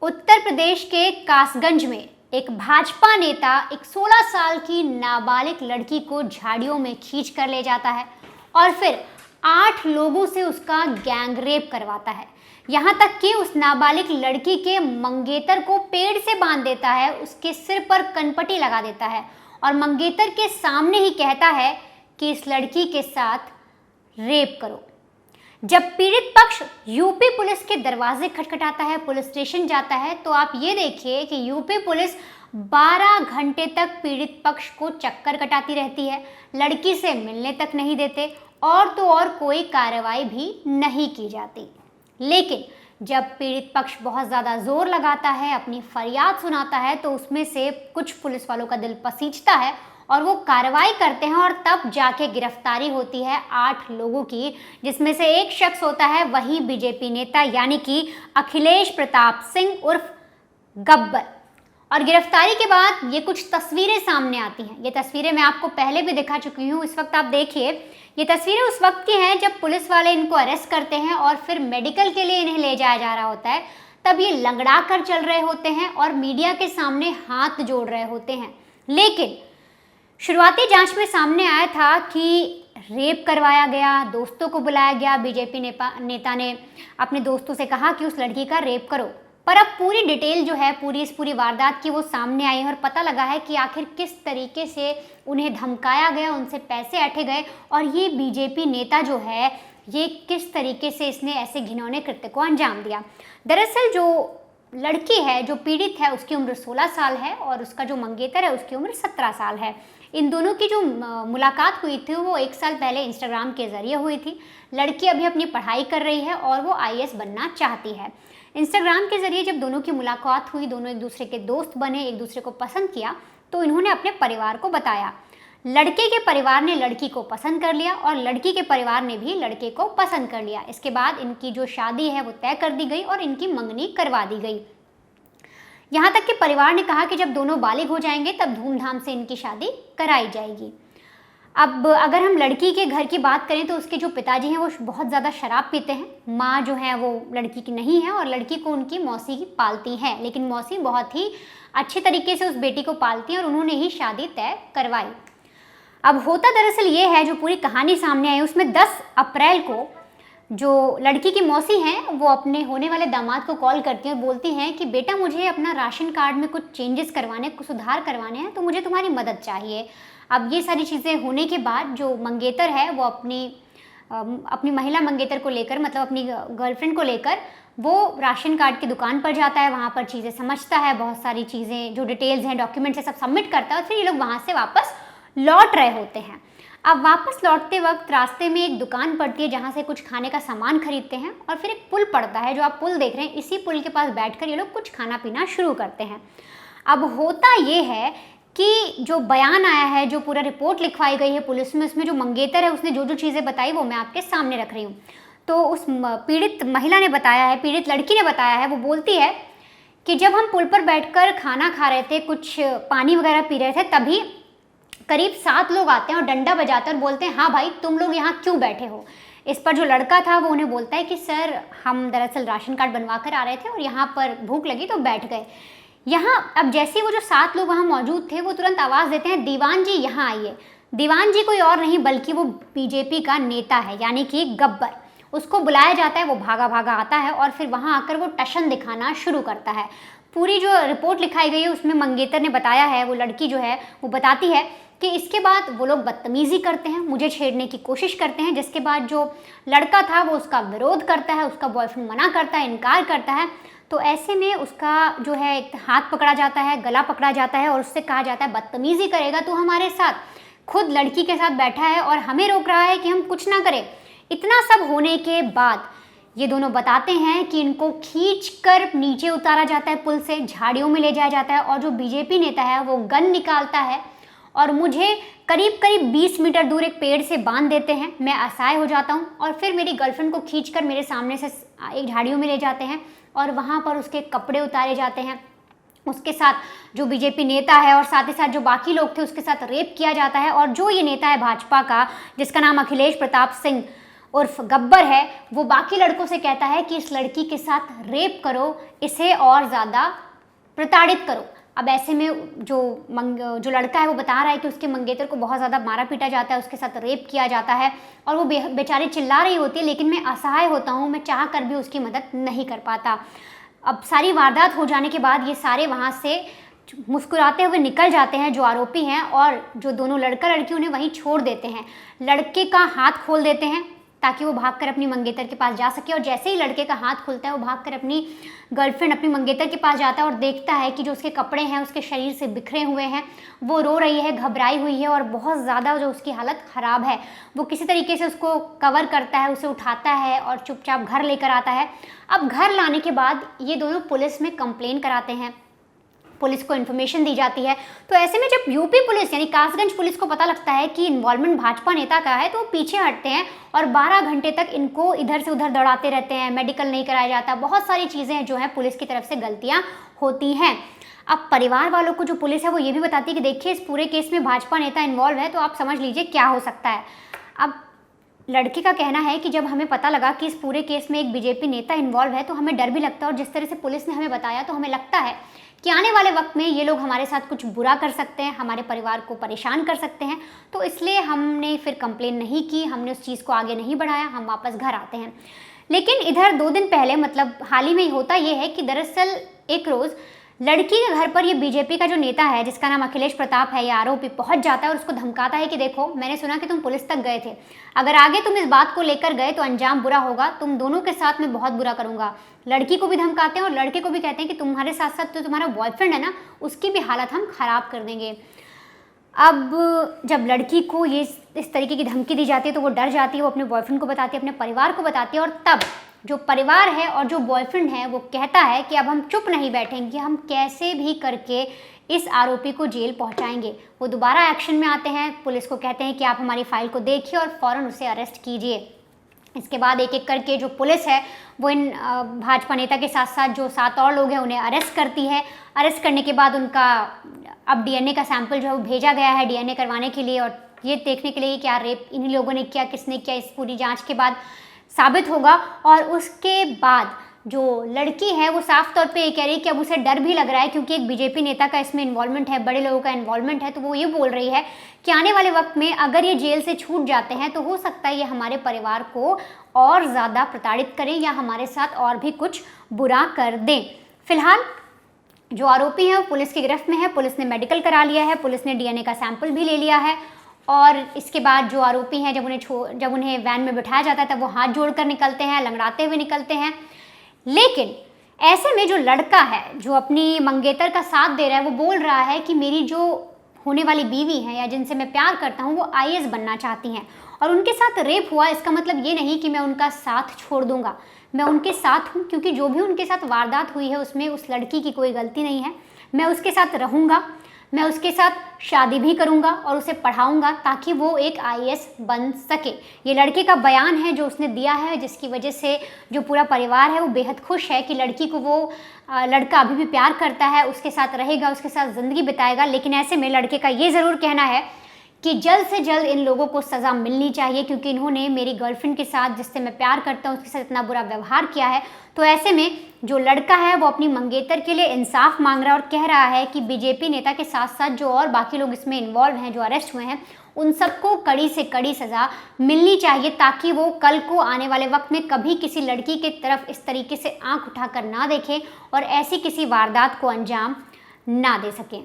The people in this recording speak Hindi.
उत्तर प्रदेश के कासगंज में एक भाजपा नेता एक 16 साल की नाबालिग लड़की को झाड़ियों में खींच कर ले जाता है और फिर 8 लोगों से उसका गैंग रेप करवाता है। यहाँ तक कि उस नाबालिग लड़की के मंगेतर को पेड़ से बांध देता है, उसके सिर पर कनपटी लगा देता है और मंगेतर के सामने ही कहता है कि इस लड़की के साथ रेप करो। जब पीड़ित पक्ष यूपी पुलिस के दरवाजे खटखटाता है, पुलिस स्टेशन जाता है, तो आप ये देखिए कि यूपी पुलिस 12 घंटे तक पीड़ित पक्ष को चक्कर कटाती रहती है, लड़की से मिलने तक नहीं देते और तो और कोई कार्रवाई भी नहीं की जाती। लेकिन जब पीड़ित पक्ष बहुत ज़्यादा जोर लगाता है, अपनी फरियाद सुनाता है, तो उसमें से कुछ पुलिस वालों का दिल पसीजता है और वो कार्रवाई करते हैं और तब जाके गिरफ्तारी होती है 8 लोगों की, जिसमें से एक शख्स होता है वही बीजेपी नेता यानी कि अखिलेश प्रताप सिंह उर्फ गब्बर। और गिरफ्तारी के बाद ये कुछ तस्वीरें सामने आती हैं। ये तस्वीरें मैं आपको पहले भी दिखा चुकी हूँ। इस वक्त आप देखिए, ये तस्वीरें उस वक्त की हैं जब पुलिस वाले इनको अरेस्ट करते हैं और फिर मेडिकल के लिए इन्हें ले जाया जा रहा होता है। तब ये लंगड़ा कर चल रहे होते हैं और मीडिया के सामने हाथ जोड़ रहे होते हैं। लेकिन शुरुआती जांच में सामने आया था कि रेप करवाया गया, दोस्तों को बुलाया गया, बीजेपी नेता ने अपने दोस्तों से कहा कि उस लड़की का रेप करो। पर अब पूरी डिटेल जो है पूरी वारदात की वो सामने आई है और पता लगा है कि आखिर किस तरीके से उन्हें धमकाया गया, उनसे पैसे ऐंठे गए और ये बीजेपी नेता जो है ये किस तरीके से इसने ऐसे घिनौने कृत्य को अंजाम दिया। दरअसल जो लड़की है, जो पीड़ित है, उसकी उम्र 16 साल है और उसका जो मंगेतर है उसकी उम्र 17 साल है। इन दोनों की जो मुलाकात हुई थी वो 1 साल पहले इंस्टाग्राम के ज़रिए हुई थी। लड़की अभी अपनी पढ़ाई कर रही है और वो IAS बनना चाहती है। इंस्टाग्राम के ज़रिए जब दोनों की मुलाकात हुई, दोनों एक दूसरे के दोस्त बने, एक दूसरे को पसंद किया, तो इन्होंने अपने परिवार को बताया। लड़के के परिवार ने लड़की को पसंद कर लिया और लड़की के परिवार ने भी लड़के को पसंद कर लिया। इसके बाद इनकी जो शादी है वो तय कर दी गई और इनकी मंगनी करवा दी गई। यहाँ तक कि परिवार ने कहा कि जब दोनों बालिग हो जाएंगे तब धूमधाम से इनकी शादी कराई जाएगी। अब अगर हम लड़की के घर की बात करें तो उसके जो पिताजी हैं वो बहुत ज़्यादा शराब पीते हैं। माँ जो है वो लड़की की नहीं है और लड़की को उनकी मौसी ही पालती है, लेकिन मौसी बहुत ही अच्छे तरीके से उस बेटी को पालती है और उन्होंने ही शादी तय करवाई। अब होता दरअसल ये है, जो पूरी कहानी सामने आई उसमें 10 अप्रैल को जो लड़की की मौसी हैं वो अपने होने वाले दामाद को कॉल करती हैं और बोलती हैं कि बेटा मुझे अपना राशन कार्ड में कुछ चेंजेस करवाने, कुछ सुधार करवाने हैं, तो मुझे तुम्हारी मदद चाहिए। अब ये सारी चीज़ें होने के बाद जो मंगेतर है वो अपनी महिला मंगेतर को लेकर, मतलब अपनी गर्लफ्रेंड को लेकर वो राशन कार्ड की दुकान पर जाता है, वहाँ पर चीज़ें समझता है, बहुत सारी चीज़ें जो डिटेल्स हैं, डॉक्यूमेंट्स है, सब सबमिट करता है और फिर ये लोग वहाँ से वापस लौट रहे होते हैं। अब वापस लौटते वक्त रास्ते में एक दुकान पड़ती है जहाँ से कुछ खाने का सामान खरीदते हैं और फिर एक पुल पड़ता है, जो आप पुल देख रहे हैं, इसी पुल के पास बैठकर ये लोग कुछ खाना पीना शुरू करते हैं। अब होता ये है कि जो बयान आया है, जो पूरा रिपोर्ट लिखवाई गई है पुलिस में, उसमें जो मंगेतर है उसने जो जो चीज़ें बताई वो मैं आपके सामने रख रही हूँ। तो उस पीड़ित महिला ने बताया है, पीड़ित लड़की ने बताया है, वो बोलती है कि जब हम पुल पर बैठकर खाना खा रहे थे, कुछ पानी वगैरह पी रहे थे, तभी करीब 7 लोग आते हैं और डंडा बजाते हैं और बोलते हैं, हाँ भाई तुम लोग यहाँ क्यों बैठे हो। इस पर जो लड़का था वो उन्हें बोलता है कि सर हम दरअसल राशन कार्ड बनवा कर आ रहे थे और यहाँ पर भूख लगी तो बैठ गए। यहाँ अब जैसे वो जो 7 लोग वहाँ मौजूद थे वो तुरंत आवाज़ देते हैं, दीवान जी यहाँ आइए। दीवान जी कोई और नहीं बल्कि वो बीजेपी का नेता है यानी कि गब्बर। उसको बुलाया जाता है, वो भागा भागा आता है और फिर वहाँ आकर वो टशन दिखाना शुरू करता है। पूरी जो रिपोर्ट लिखाई गई है उसमें मंगेतर ने बताया है, वो लड़की जो है वो बताती है कि इसके बाद वो लोग बदतमीज़ी करते हैं, मुझे छेड़ने की कोशिश करते हैं, जिसके बाद जो लड़का था वो उसका विरोध करता है, उसका बॉयफ्रेंड मना करता है, इनकार करता है। तो ऐसे में उसका जो है हाथ पकड़ा जाता है, गला पकड़ा जाता है और उससे कहा जाता है बदतमीज़ी करेगा तो हमारे साथ। खुद लड़की के साथ बैठा है और हमें रोक रहा है कि हम कुछ ना करें। इतना सब होने के बाद ये दोनों बताते हैं कि इनको खींचकर नीचे उतारा जाता है, पुल से झाड़ियों में ले जाया जाता है और जो बीजेपी नेता है वो गन निकालता है और मुझे करीब 20 मीटर दूर एक पेड़ से बांध देते हैं। मैं असहाय हो जाता हूँ और फिर मेरी गर्लफ्रेंड को खींचकर मेरे सामने से एक झाड़ियों में ले जाते हैं और वहाँ पर उसके कपड़े उतारे जाते हैं। उसके साथ जो बीजेपी नेता है और साथ ही साथ जो बाकी लोग थे उसके साथ रेप किया जाता है। और जो ये नेता है भाजपा का, जिसका नाम अखिलेश प्रताप सिंह उर्फ गब्बर है, वो बाकी लड़कों से कहता है कि इस लड़की के साथ रेप करो, इसे और ज़्यादा प्रताड़ित करो। अब ऐसे में जो लड़का है वो बता रहा है कि उसके मंगेतर को बहुत ज़्यादा मारा पीटा जाता है, उसके साथ रेप किया जाता है और वो बेचारी चिल्ला रही होती है, लेकिन मैं असहाय होता हूँ, मैं चाह कर भी उसकी मदद नहीं कर पाता। अब सारी वारदात हो जाने के बाद ये सारे वहाँ से मुस्कुराते हुए निकल जाते हैं जो आरोपी हैं, और जो दोनों लड़का लड़की उन्हें वहीं छोड़ देते हैं। लड़के का हाथ खोल देते हैं ताकि वो भागकर अपनी मंगेतर के पास जा सके, और जैसे ही लड़के का हाथ खुलता है वो भागकर अपनी गर्लफ्रेंड, अपनी मंगेतर के पास जाता है और देखता है कि जो उसके कपड़े हैं उसके शरीर से बिखरे हुए हैं, वो रो रही है, घबराई हुई है और बहुत ज़्यादा जो उसकी हालत ख़राब है। वो किसी तरीके से उसको कवर करता है, उसे उठाता है और चुपचाप घर लेकर आता है। अब घर लाने के बाद ये दोनों पुलिस में कंप्लेन कराते हैं, पुलिस को इन्फॉर्मेशन दी जाती है। तो ऐसे में जब यूपी पुलिस यानी कासगंज पुलिस को पता लगता है कि इन्वॉल्वमेंट भाजपा नेता का है, तो वो पीछे हटते हैं और 12 घंटे तक इनको इधर से उधर दौड़ाते रहते हैं, मेडिकल नहीं कराया जाता, बहुत सारी चीज़ें जो हैं पुलिस की तरफ से गलतियाँ होती हैं। अब परिवार वालों को जो पुलिस है वो ये भी बताती है कि देखिए इस पूरे केस में भाजपा नेता इन्वॉल्व है, तो आप समझ लीजिए क्या हो सकता है। अब लड़के का कहना है कि जब हमें पता लगा कि इस पूरे केस में एक बीजेपी नेता इन्वॉल्व है तो हमें डर भी लगता है, और जिस तरह से पुलिस ने हमें बताया तो हमें लगता है कि आने वाले वक्त में ये लोग हमारे साथ कुछ बुरा कर सकते हैं, हमारे परिवार को परेशान कर सकते हैं, तो इसलिए हमने फिर कंप्लेन नहीं की, हमने उस चीज़ को आगे नहीं बढ़ाया, हम वापस घर आते हैं। लेकिन इधर 2 दिन पहले, मतलब हाल ही में ही होता ये है कि दरअसल एक रोज़ लड़की के घर पर ये बीजेपी का जो नेता है जिसका नाम अखिलेश प्रताप है, ये आरोपी पहुंच जाता है और उसको धमकाता है कि देखो मैंने सुना कि तुम पुलिस तक गए थे, अगर आगे तुम इस बात को लेकर गए तो अंजाम बुरा होगा, तुम दोनों के साथ मैं बहुत बुरा करूंगा। लड़की को भी धमकाते हैं और लड़के को भी कहते हैं कि तुम्हारे साथ साथ तो तुम्हारा बॉयफ्रेंड है ना, उसकी भी हालत हम खराब कर देंगे। अब जब लड़की को ये इस तरीके की धमकी दी जाती है तो वो डर जाती है, वो अपने बॉयफ्रेंड को बताती है, अपने परिवार को बताती है, और तब जो परिवार है और जो बॉयफ्रेंड है वो कहता है कि अब हम चुप नहीं बैठेंगे, हम कैसे भी करके इस आरोपी को जेल पहुंचाएंगे। वो दोबारा एक्शन में आते हैं, पुलिस को कहते हैं कि आप हमारी फाइल को देखिए और फ़ौरन उसे अरेस्ट कीजिए। इसके बाद एक एक करके जो पुलिस है वो इन भाजपा नेता के साथ साथ जो 7 और लोग हैं उन्हें अरेस्ट करती है। अरेस्ट करने के बाद उनका अब डीएनए का सैंपल जो है वो भेजा गया है डीएनए करवाने के लिए, और ये देखने के लिए क्या रेप इन्हीं लोगों ने किया, किसने किया, इस पूरी जांच के बाद साबित होगा। और उसके बाद जो लड़की है वो साफ तौर पे ये कह रही है कि अब उसे डर भी लग रहा है, क्योंकि एक बीजेपी नेता का इसमें इन्वॉल्वमेंट है, बड़े लोगों का इन्वॉल्वमेंट है, तो वो ये बोल रही है कि आने वाले वक्त में अगर ये जेल से छूट जाते हैं तो हो सकता है ये हमारे परिवार को और ज़्यादा प्रताड़ित करें या हमारे साथ और भी कुछ बुरा कर दें। फिलहाल जो आरोपी हैं वो पुलिस की गिरफ्त में है, पुलिस ने मेडिकल करा लिया है, पुलिस ने डीएनए का सैंपल भी ले लिया है, और इसके बाद जो आरोपी हैं जब उन्हें वैन में बिठाया जाता है तब वो हाथ जोड़कर निकलते हैं, लंगड़ाते हुए निकलते हैं। लेकिन ऐसे में जो लड़का है जो अपनी मंगेतर का साथ दे रहा है वो बोल रहा है कि मेरी जो होने वाली बीवी है या जिनसे मैं प्यार करता हूँ वो आईएएस बनना चाहती हैं, और उनके साथ रेप हुआ, इसका मतलब ये नहीं कि मैं उनका साथ छोड़ दूंगा, मैं उनके साथ हूँ, क्योंकि जो भी उनके साथ वारदात हुई है उसमें उस लड़की की कोई गलती नहीं है। मैं उसके साथ रहूँगा, मैं उसके साथ शादी भी करूंगा और उसे पढ़ाऊंगा ताकि वो एक आईएएस बन सके। ये लड़के का बयान है जो उसने दिया है, जिसकी वजह से जो पूरा परिवार है वो बेहद खुश है कि लड़की को वो लड़का अभी भी प्यार करता है, उसके साथ रहेगा, उसके साथ ज़िंदगी बिताएगा। लेकिन ऐसे में लड़के का ये ज़रूर कहना है कि जल्द से जल्द इन लोगों को सज़ा मिलनी चाहिए, क्योंकि इन्होंने मेरी गर्लफ्रेंड के साथ, जिससे मैं प्यार करता हूँ, उसके साथ इतना बुरा व्यवहार किया है। तो ऐसे में जो लड़का है वो अपनी मंगेतर के लिए इंसाफ मांग रहा है और कह रहा है कि बीजेपी नेता के साथ साथ जो और बाकी लोग इसमें इन्वॉल्व हैं, जो अरेस्ट हुए हैं, उन सबको कड़ी से कड़ी सज़ा मिलनी चाहिए, ताकि वो कल को आने वाले वक्त में कभी किसी लड़की की तरफ इस तरीके से आंख उठाकर ना देखें और ऐसी किसी वारदात को अंजाम ना दे सकें।